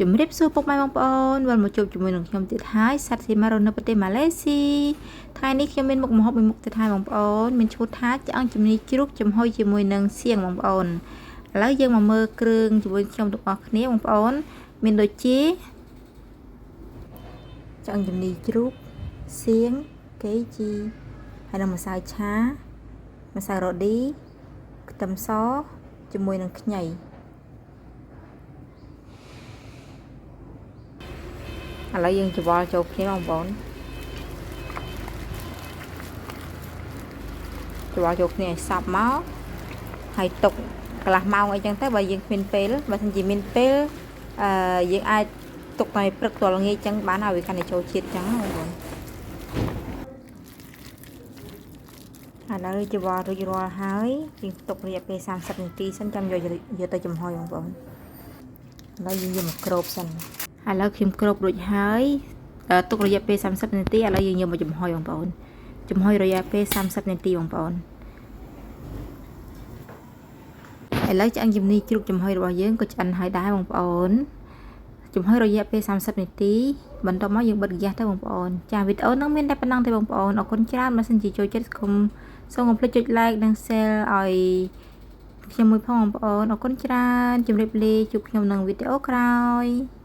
ជំរាបសួរពុកម៉ែបងប្អូនវិលមកជួបជាមួយនឹងខ្ញុំទៀតហើយសាត់ស៊ីម៉ារ៉ូនៅប្រទេសម៉ាឡេស៊ីថ្ងៃនេះខ្ញុំមានមុខម្ហូបមួយមុខទៀតហើយបងប្អូនមានឈ្មោះថាឆ្អឹងជំនីជ្រូកចំហុយជាមួយនឹងសៀងបងប្អូនឥឡូវយើងមកមើលគ្រឿងជាមួយខ្ញុំទាំងអស់គ្នាបងប្អូនមានដូចជាឆ្អឹងជំនីជ្រូកសៀងកេជីហើយនិងម្សៅឆាម្សៅរ៉ូឌីខ្ទឹមសជាមួយនឹងខ្ញីឥឡូវយើងច្របល់ចូលគ្នាបងប្អូនច្របល់ចូលគ្នាឲ្យសព្វមកហើយទុកកន្លះម៉ោងអីចឹងទៅបើយើងគ្មានពេលបើមិនជាមានពេលយើងអាចទុកតែព្រឹកទាល់ល្ងាចចឹងបានហើយវាកាន់តែចូលជាតិចឹងបងប្អូនឥឡូវច្របល់រួចរាល់ហើយយើងទុករយៈពេល30នាទីសិនចាំយកទៅចំហុយបងប្អូនឥឡូវយើងយកមកគ្របសិនឥឡូវខ្ញុំគ្របរួចហើយទុករយៈពេល30នាទីឥឡូវយើងយកមកចំហុយបងប្អូនចំហុយរយៈពេល30នាទីបងប្អូនឥឡូវឆ្អឹងជំនីជ្រូកចំហុយរបស់យើងក៏ឆ្អិនហើយដែរបងប្អូនចំហុយរយៈពេល30នាទីបន្ទាប់មកយើងបិទហ្គាសទៅបងប្អូនចាវីដេអូហ្នឹងមានតែប៉ុណ្ណឹងទេបងប្អូនអរគុណច្រើនបើសិនជាចូលចិត្តសូមកុំភ្លេចចុច like និង share ឲ្យខ្ញុំមួយផងបងប្អូនអរគុណច្រើនជម្រាបលាជួបខ្ញុំនៅវីដេអូក្រោយ